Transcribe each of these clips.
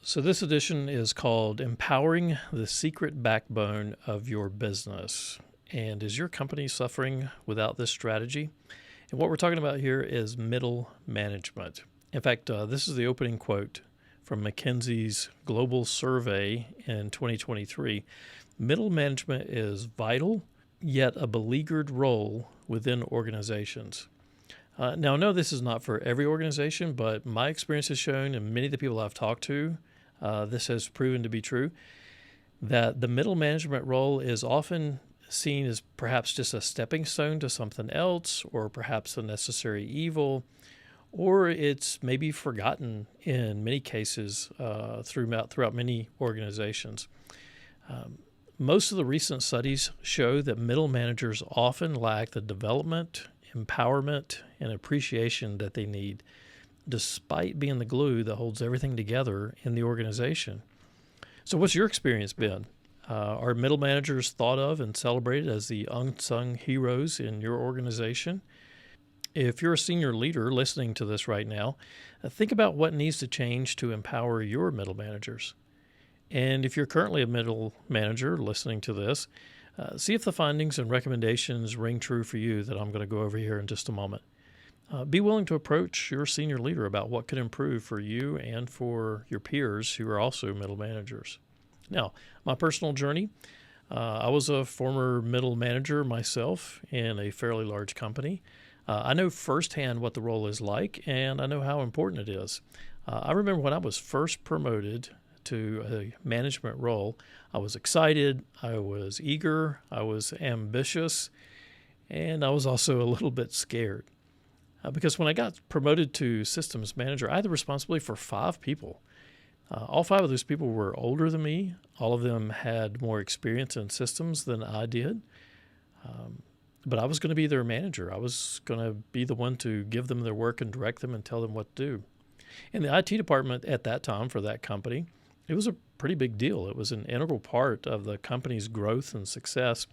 So, this edition is called Empowering the Secret Backbone of Your Business. And is your company suffering without this strategy? And what we're talking about here is middle management. In fact, this is the opening quote from McKinsey's global survey in 2023. Middle management is vital, yet a beleaguered role within organizations. Now, I know this is not for every organization, but my experience has shown, and many of the people I've talked to, this has proven to be true, that the middle management role is often seen as perhaps just a stepping stone to something else, or perhaps a necessary evil, or it's maybe forgotten in many cases throughout many organizations. Most of the recent studies show that middle managers often lack the development, empowerment, and appreciation that they need, despite being the glue that holds everything together in the organization. So what's your experience been? Are middle managers thought of and celebrated as the unsung heroes in your organization? If you're a senior leader listening to this right now, think about what needs to change to empower your middle managers. And if you're currently a middle manager listening to this, see if the findings and recommendations ring true for you that I'm going to go over here in just a moment. Be willing to approach your senior leader about what could improve for you and for your peers who are also middle managers. Now, my personal journey, I was a former middle manager myself in a fairly large company. I know firsthand what the role is like, and I know how important it is. I remember when I was first promoted to a management role, I was excited, I was eager, I was ambitious, and I was also a little bit scared. Because when I got promoted to systems manager, I had the responsibility for 5 people. All 5 of those people were older than me. All of them had more experience in systems than I did. But I was going to be their manager. I was going to be the one to give them their work and direct them and tell them what to do. In the IT department at that time for that company, it was a pretty big deal. It was an integral part of the company's growth and success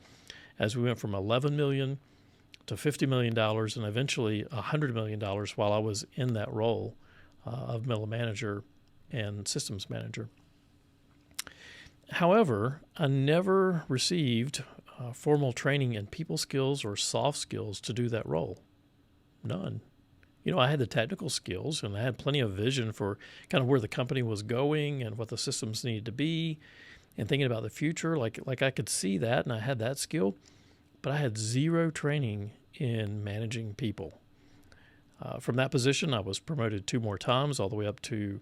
as we went from $11 million to $50 million and eventually $100 million while I was in that role of middle manager and systems manager. However, I never received formal training in people skills or soft skills to do that role. None. I had the technical skills and I had plenty of vision for kind of where the company was going and what the systems needed to be and thinking about the future. Like I could see that and I had that skill, but I had zero training in managing people. From that position, I was promoted 2 more times, all the way up to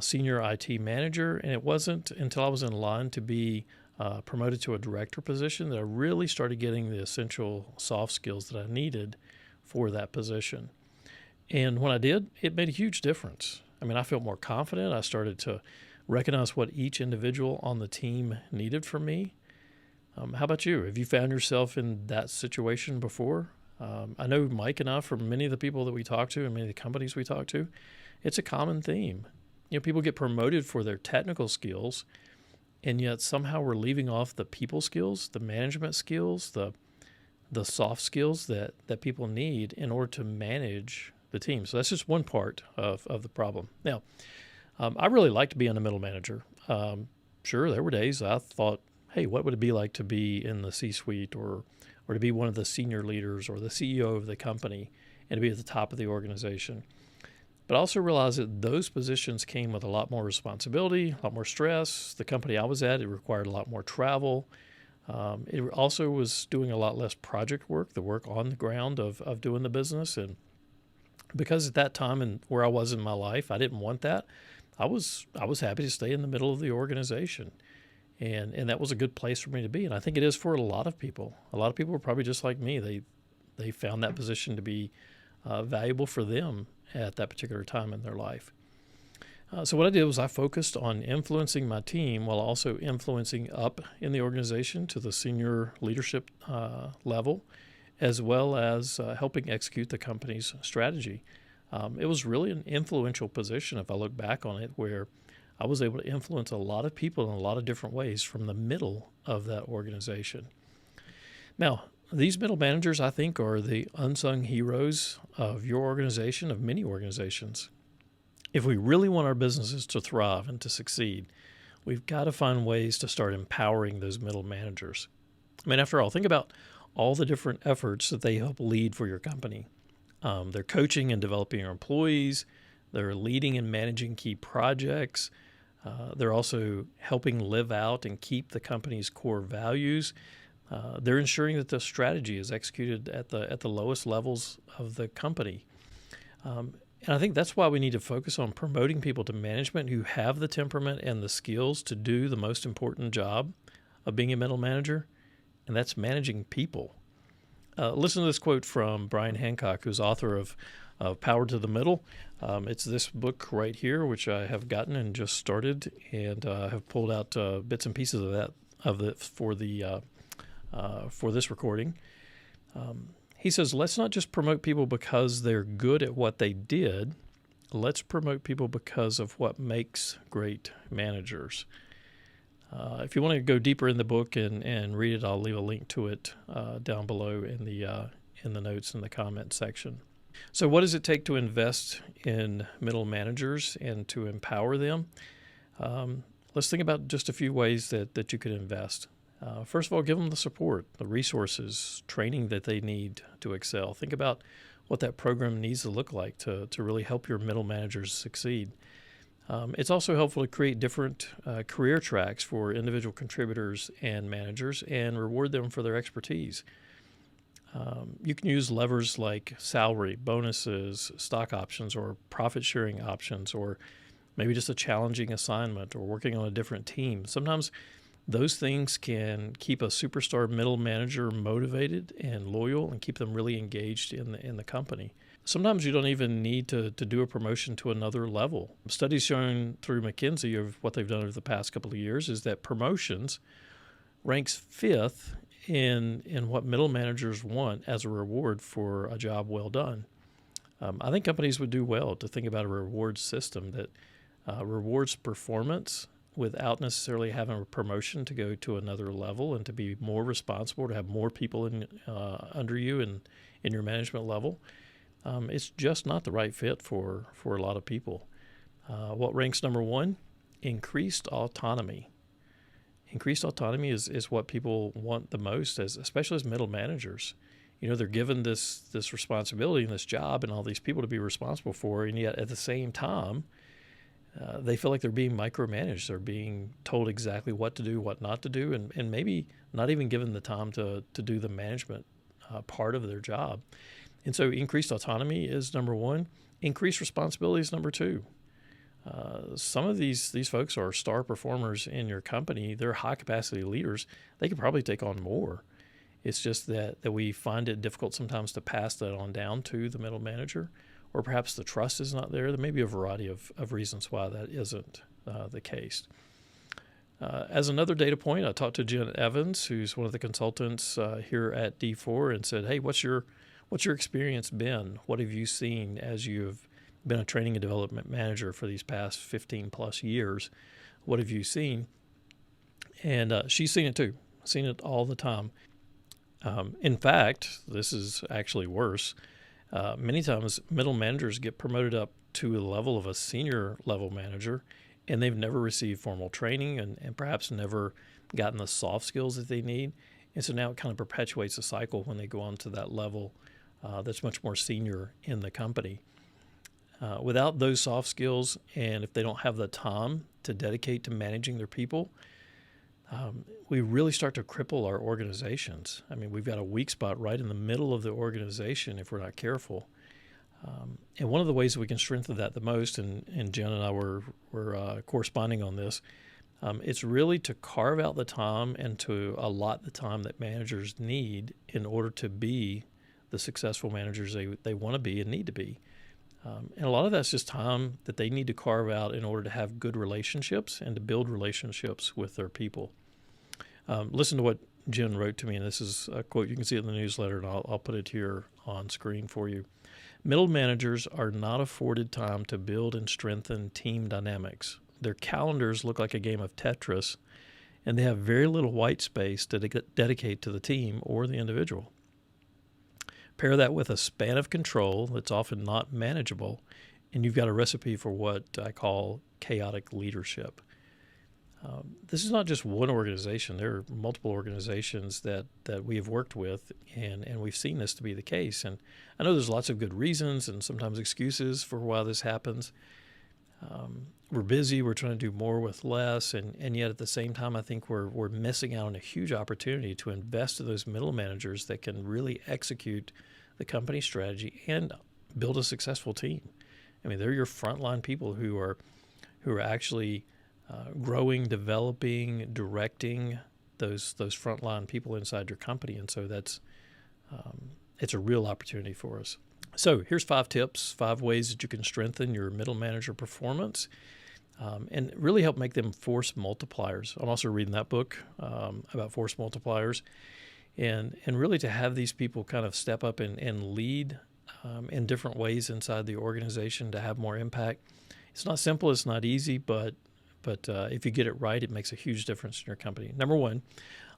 senior IT manager, and it wasn't until I was in line to be promoted to a director position that I really started getting the essential soft skills that I needed for that position. And when I did, it made a huge difference. I mean, I felt more confident. I started to recognize what each individual on the team needed from me. How about you? Have you found yourself in that situation before? I know Mike and I, from many of the people that we talk to and many of the companies we talk to, it's a common theme. People get promoted for their technical skills, and yet somehow we're leaving off the people skills, the management skills, the soft skills that people need in order to manage the team. So that's just one part of the problem. Now, I really liked being a middle manager. Sure, there were days I thought, hey, what would it be like to be in the C-suite or to be one of the senior leaders or the CEO of the company and to be at the top of the organization? But I also realized that those positions came with a lot more responsibility, a lot more stress. The company I was at, it required a lot more travel. It also was doing a lot less project work, the work on the ground of doing the business. And because at that time and where I was in my life, I didn't want that. I was happy to stay in the middle of the organization. And that was a good place for me to be. And I think it is for a lot of people. A lot of people were probably just like me. They found that position to be valuable for them at that particular time in their life. So what I did was I focused on influencing my team while also influencing up in the organization to the senior leadership level, as well as helping execute the company's strategy. It was really an influential position, if I look back on it, where I was able to influence a lot of people in a lot of different ways from the middle of that organization. Now, these middle managers, I think, are the unsung heroes of your organization, of many organizations. If we really want our businesses to thrive and to succeed, we've got to find ways to start empowering those middle managers. I mean, after all, think about all the different efforts that they help lead for your company. They're coaching and developing your employees. They're leading and managing key projects. They're also helping live out and keep the company's core values. They're ensuring that the strategy is executed at the lowest levels of the company. And I think that's why we need to focus on promoting people to management who have the temperament and the skills to do the most important job of being a middle manager, and that's managing people. Listen to this quote from Brian Hancock, who's author of Power to the Middle. It's this book right here, which I have gotten and just started, and have pulled out bits and pieces of it for this recording. He says, let's not just promote people because they're good at what they did. Let's promote people because of what makes great managers. If you want to go deeper in the book and read it, I'll leave a link to it down below in the notes in the comment section. So what does it take to invest in middle managers and to empower them? Let's think about just a few ways that you could invest. First of all, give them the support, the resources, training that they need to excel. Think about what that program needs to look like to really help your middle managers succeed. It's also helpful to create different career tracks for individual contributors and managers and reward them for their expertise. You can use levers like salary, bonuses, stock options, or profit-sharing options, or maybe just a challenging assignment or working on a different team. Sometimes those things can keep a superstar middle manager motivated and loyal and keep them really engaged in the company. Sometimes you don't even need to do a promotion to another level. Studies shown through McKinsey of what they've done over the past couple of years is that promotions ranks fifth in what middle managers want as a reward for a job well done. I think companies would do well to think about a reward system that rewards performance without necessarily having a promotion to go to another level and to be more responsible, to have more people under you and in your management level. It's just not the right fit for a lot of people. What ranks number one? Increased autonomy. Increased autonomy is what people want the most, especially as middle managers. You know, they're given this responsibility and this job and all these people to be responsible for, and yet at the same time, they feel like they're being micromanaged. They're being told exactly what to do, what not to do, and maybe not even given the time to do the management part of their job. And so increased autonomy is number one. Increased responsibility is number two. Some of these folks are star performers in your company. They're high-capacity leaders. They could probably take on more. It's just that we find it difficult sometimes to pass that on down to the middle manager, or perhaps the trust is not there. There may be a variety of reasons why that isn't the case. As another data point, I talked to Jen Evans, who's one of the consultants here at D4, and said, hey, what's your experience been? What have you seen as you've been a training and development manager for these past 15 plus years? What have you seen? And she's seen it too, seen it all the time. In fact, this is actually worse. Many times middle managers get promoted up to a level of a senior level manager, and they've never received formal training and perhaps never gotten the soft skills that they need. And so now it kind of perpetuates a cycle when they go on to that level that's much more senior in the company. Without those soft skills, and if they don't have the time to dedicate to managing their people, we really start to cripple our organizations. I mean, we've got a weak spot right in the middle of the organization if we're not careful. And one of the ways that we can strengthen that the most, and Jen and I were corresponding on this, it's really to carve out the time and to allot the time that managers need in order to be the successful managers they want to be and need to be. And a lot of that's just time that they need to carve out in order to have good relationships and to build relationships with their people. Listen to what Jen wrote to me, and this is a quote. You can see it in the newsletter, and I'll put it here on screen for you. Middle managers are not afforded time to build and strengthen team dynamics. Their calendars look like a game of Tetris, and they have very little white space to dedicate to the team or the individual. Pair that with a span of control that's often not manageable, and you've got a recipe for what I call chaotic leadership. This is not just one organization. There are multiple organizations that we have worked with, and we've seen this to be the case. And I know there's lots of good reasons and sometimes excuses for why this happens. We're busy. We're trying to do more with less, and yet at the same time, I think we're missing out on a huge opportunity to invest in those middle managers that can really execute the company strategy and build a successful team. I mean, they're your frontline people who are actually growing, developing, directing those frontline people inside your company, and so it's a real opportunity for us. So here's 5 tips, 5 ways that you can strengthen your middle manager performance and really help make them force multipliers. I'm also reading that book about force multipliers, and really to have these people kind of step up and lead in different ways inside the organization to have more impact. It's not simple, it's not easy, but if you get it right, it makes a huge difference in your company. Number 1,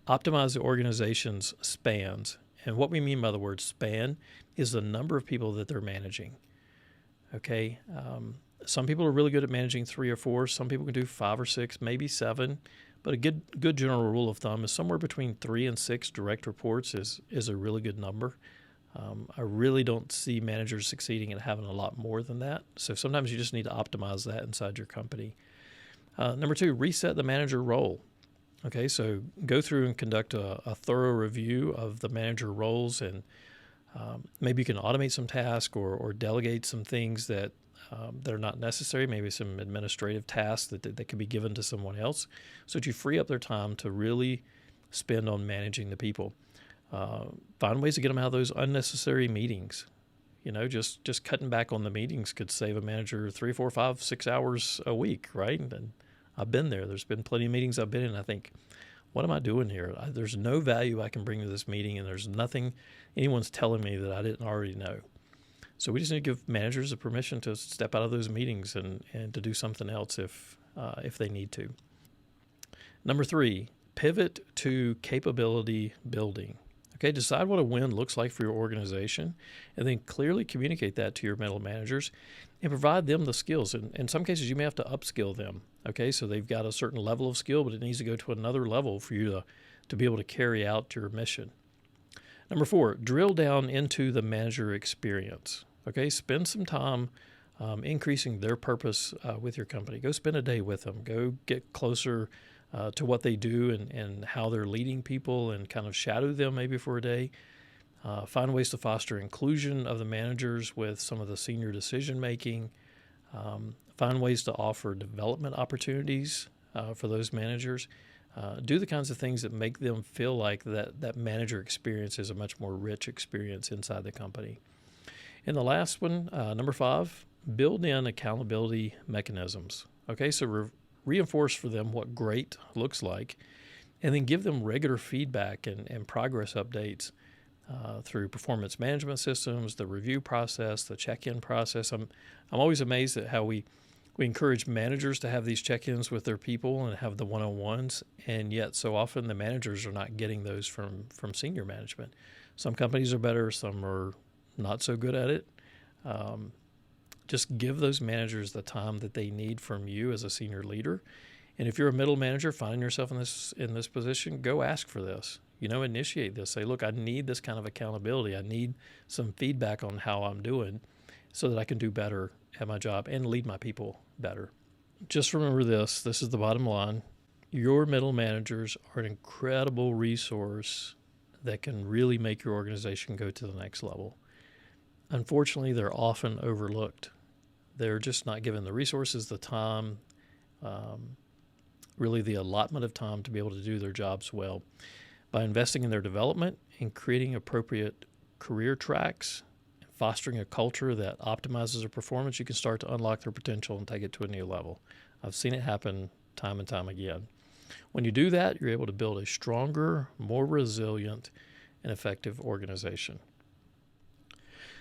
optimize the organization's spans. And what we mean by the word span is the number of people that they're managing. Okay, some people are really good at managing 3 or 4. Some people can do 5 or 6, maybe 7. But a good general rule of thumb is somewhere between 3 and 6 direct reports is a really good number. I really don't see managers succeeding at having a lot more than that. So sometimes you just need to optimize that inside your company. Number 2, reset the manager role. Okay, so go through and conduct a thorough review of the manager roles, and maybe you can automate some tasks or delegate some things that are not necessary, maybe some administrative tasks that can be given to someone else, so that you free up their time to really spend on managing the people. Find ways to get them out of those unnecessary meetings. You know, just cutting back on the meetings could save a manager 3, 4, 5, 6 hours a week, right? And I've been there. There's been plenty of meetings I've been in. I think, what am I doing here? There's no value I can bring to this meeting, and there's nothing anyone's telling me that I didn't already know. So we just need to give managers the permission to step out of those meetings and to do something else if they need to. Number 3, pivot to capability building. Okay, decide what a win looks like for your organization, and then clearly communicate that to your middle managers and provide them the skills. And in some cases, you may have to upskill them. Okay, so they've got a certain level of skill, but it needs to go to another level for you to be able to carry out your mission. Number 4, drill down into the manager experience. Okay, spend some time increasing their purpose with your company. Go spend a day with them. Go get closer to what they do and how they're leading people, and kind of shadow them maybe for a day. Find ways to foster inclusion of the managers with some of the senior decision making. Find ways to offer development opportunities for those managers. Do the kinds of things that make them feel like that manager experience is a much more rich experience inside the company. And the last one, number 5, build in accountability mechanisms. Okay, so reinforce for them what great looks like, and then give them regular feedback and progress updates through performance management systems, the review process, the check-in process. I'm always amazed at how we encourage managers to have these check-ins with their people and have the one-on-ones, and yet so often the managers are not getting those from senior management. Some companies are better, some are not so good at it. Just give those managers the time that they need from you as a senior leader. And if you're a middle manager finding yourself in this position, go ask for this. Initiate this. Say, look, I need this kind of accountability. I need some feedback on how I'm doing so that I can do better at my job and lead my people better. Just remember this. This is the bottom line. Your middle managers are an incredible resource that can really make your organization go to the next level. Unfortunately, they're often overlooked. They're just not given the resources, the time, really the allotment of time to be able to do their jobs well. By investing in their development and creating appropriate career tracks, and fostering a culture that optimizes their performance, you can start to unlock their potential and take it to a new level. I've seen it happen time and time again. When you do that, you're able to build a stronger, more resilient, and effective organization.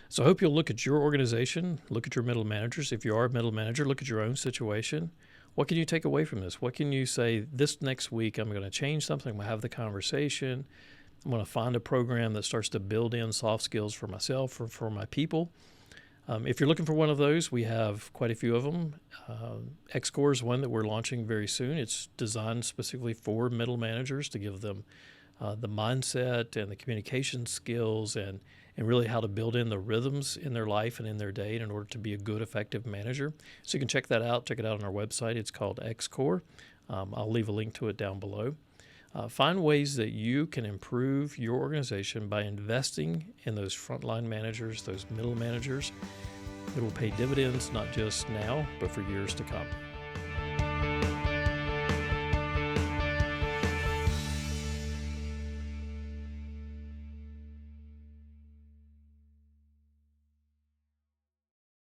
So I hope you'll look at your organization, look at your middle managers. If you are a middle manager, look at your own situation. What can you take away from this? What can you say, this next week I'm going to change something, I'm going to have the conversation, I'm going to find a program that starts to build in soft skills for myself or for my people. If you're looking for one of those, we have quite a few of them. XCore is one that we're launching very soon. It's designed specifically for middle managers to give them the mindset and the communication skills and really how to build in the rhythms in their life and in their day in order to be a good, effective manager. So you can check that out. Check it out on our website. It's called XCore. I'll leave a link to it down below. Find ways that you can improve your organization by investing in those frontline managers, those middle managers. It will pay dividends not just now, but for years to come.